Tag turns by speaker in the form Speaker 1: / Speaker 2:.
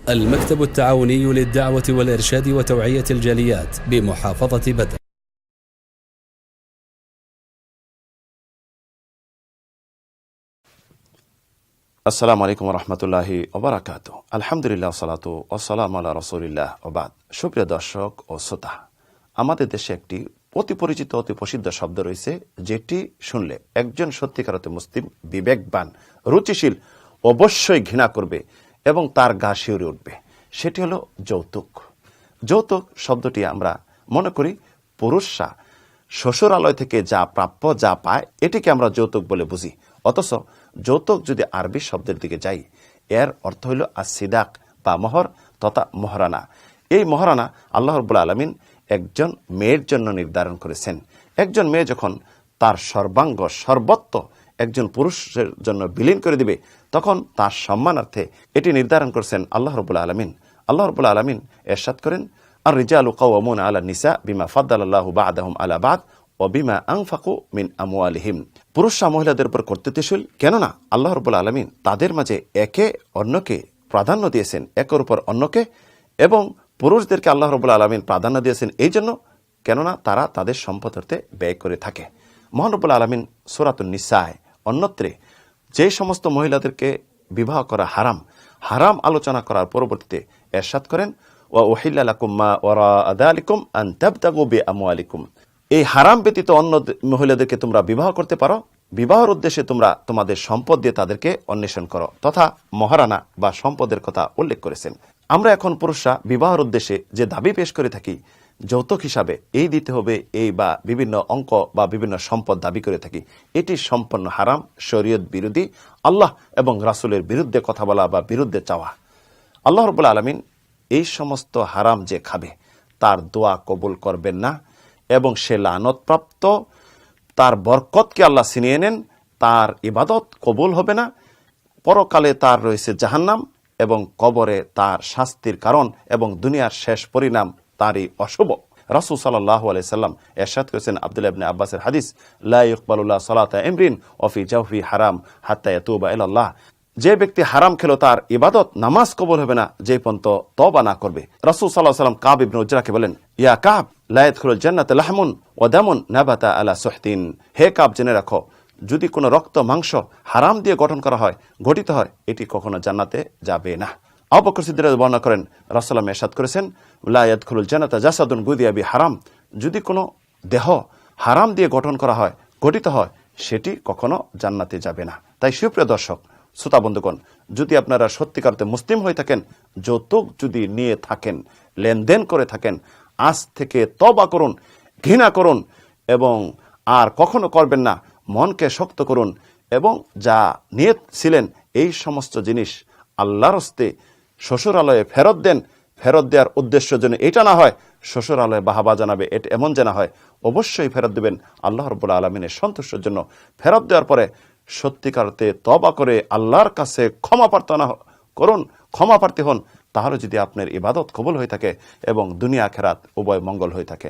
Speaker 1: المكتب التعاوني للدعوة والإرشاد وتوعية الجاليات بمحافظة بدر.
Speaker 2: আসসালামু আলাইকুম রহমতুল্লাহি ওবারাকাতু। আলহামদুলিল্লাহ সালাতু ওয়াসসালাম আলা রাসূলিল্লাহ ওবাদ। সুপ্রিয় দর্শক ও শ্রোতা, আমাদের দেশে একটি অতি পরিচিত অতি প্রসিদ্ধ শব্দ রয়েছে, যেটি শুনলে একজন সত্যিকার অর্থে মুসলিম বিবেকবান রুচিশীল অবশ্যই ঘৃণা করবে এবং তার গা শিউরে উঠবে। সেটি হলো যৌতুক। যৌতুক শব্দটি আমরা মনে করি পুরুষরা শ্বশুরালয় থেকে যা প্রাপ্য যা পায় এটিকে আমরা যৌতুক বলে বুঝি। অথচ যৌতুক যদি আরবি শব্দের দিকে যাই, এর অর্থ হইল আসিদাক বা মোহর তথা মহারানা। এই মহারানা আল্লাহ রাব্বুল আলামিন একজন মেয়ের জন্য নির্ধারণ করেছেন। একজন মেয়ে যখন তার সর্বাঙ্গ সর্বত্র একজন পুরুষের জন্য বিলীন করে দিবে, তখন তার সম্মানার্থে এটি নির্ধারণ করেছেন আল্লাহ রাব্বুল আলামিন। আল্লাহ রাব্বুল আলামিন ইরশাদ করেন, আর রিজালু কাওয়ামুনা আলা নিসা বিমা ফাদ্দালাল্লাহু বা'দাহুম আলা বা'দ ওয়া বিমা আনফাকু মিন আমওয়ালিহিম। পুরুষরা মহিলাদের উপর কর্তৃত্বশীল, কেননা আল্লাহ রাব্বুল আলামিন তাদের মাঝে একে অন্যকে প্রাধান্য দিয়েছেন, একের উপর অন্যকে, এবং পুরুষদেরকে আল্লাহ রাব্বুল আলামিন প্রাধান্য দিয়েছেন এই জন্য কেননা তারা তাদের সম্পদ হতে ব্যয় করে থাকে। মহান রাব্বুল আলামিন সূরাতুন নিসায় অন্যত্রে যে সমস্ত মহিলাদেরকে বিবাহ করা হারাম হারাম আলোচনা করার পরবর্তীতে ইরশাদ করেন, ওয়া উহিল্লা লাকুম মা ওয়ারা যালিকুম আন তাবতাগু বিআমওয়ালিকুম। এই হারাম ব্যতীত অন্য মহিলাদেরকে তোমরা বিবাহ করতে পারো, বিবাহের উদ্দেশ্যে তোমরা তোমাদের সম্পদ দিয়ে তাদেরকে অন্বেষণ করো, তথা মহারানা বা সম্পদের কথা উল্লেখ করেছেন। আমরা এখন পুরুষরা বিবাহের উদ্দেশ্যে যে দাবি পেশ করে থাকি যৌতুক হিসাবে, এই দিতে হবে এই বা বিভিন্ন অঙ্ক বা বিভিন্ন সম্পদ দাবি করে থাকি, এটি সম্পূর্ণ হারাম, শরীয়ত বিরোধী, আল্লাহ এবং রাসূলের বিরুদ্ধে কথা বলা বা বিরুদ্ধে চাওয়া। আল্লাহ রাব্বুল আলামিন এই সমস্ত হারাম যে খাবে তার দোয়া কবুল করবেন না এবং সে লানতপ্রাপ্ত, তার বরকতকে আল্লাহ ছিনিয়ে নেন, তার ইবাদত কবুল হবে না, পরকালে তার রয়েছে জাহান্নাম এবং কবরে তার শাস্তির কারণ এবং দুনিয়ার শেষ পরিণাম তারই অশুভ। রাসূল সাল্লাল্লাহু আলাইহি সাল্লাম ইরশাদ করেছেন, আব্দুল্লাহ ইবনে আব্বাসের হাদিস, লা ইকবালুল্লাহু সালাতা ইমরিন ওয়া ফি জাওফি হারাম হাত্তা ইয়াতুবা ইলাল্লাহ। যে ব্যক্তি হারাম খেলো তার ইবাদত নামাজ কবুল হবে না যে পর্যন্ত তওবা না করবে। রাসূল সাল্লাল্লাহু আলাইহি সাল্লাম কাব ইবনে উজরাকে বলেন, ইয়া কাব লা ইয়াদখুলুল জান্নাতা লাহমুন ওয়া দামুন নাবাতা আলা সুহতিন। হে কাব, জেনে রাখো, যদি কোনো রক্ত মাংস হারাম দিয়ে গঠন করা হয়, গঠিত হয়, এটি কখনো জান্নাতে যাবে না। আবু বকর সিদ্দিক বর্ণনা করেন, রাসূলুল্লাহ ইরশাদ করেছেন, লা ইয়াদখুলুল জান্নাতা জাসাদুন গুদিয়া বি হারাম। যদি কোনো দেহ হারাম দিয়ে গঠন করা হয়, গঠিত হয়, সেটি কখনো জান্নাতে যাবে না। তাই সুপ্রিয় দর্শক শ্রোতা বন্ধুগণ, যদি আপনারা সত্যিকারতে মুসলিম হয়ে থাকেন, যৌতুক যদি নিয়ে থাকেন, লেনদেন করে থাকেন, আজ থেকে তওবা করুন, ঘৃণা করুন এবং আর কখনো করবেন না। মনকে শক্ত করুন এবং যা নিয়ত ছিলেন এই সমস্ত জিনিস আল্লাহর হস্তে শ্বশুরালয়ে ফেরত দেন। ফেরত দেওয়ার উদ্দেশ্য যেন এটা না হয় শ্বশুরালয়ে বাহাবা জানাবে, এটা এমন যেন হয় অবশ্যই ফেরত দেবেন আল্লাহ রাব্বুল আলামিনের সন্তুষ্টির জন্য। ফেরত দেওয়ার পরে সত্যিকারতে তওবা করে আল্লাহর কাছে ক্ষমা প্রার্থনা করুন, ক্ষমা প্রার্থী হন, তাহলে যদি আপনার ইবাদত কবুল হয়ে থাকে এবং দুনিয়া আখিরাত উভয় মঙ্গল হয়ে থাকে।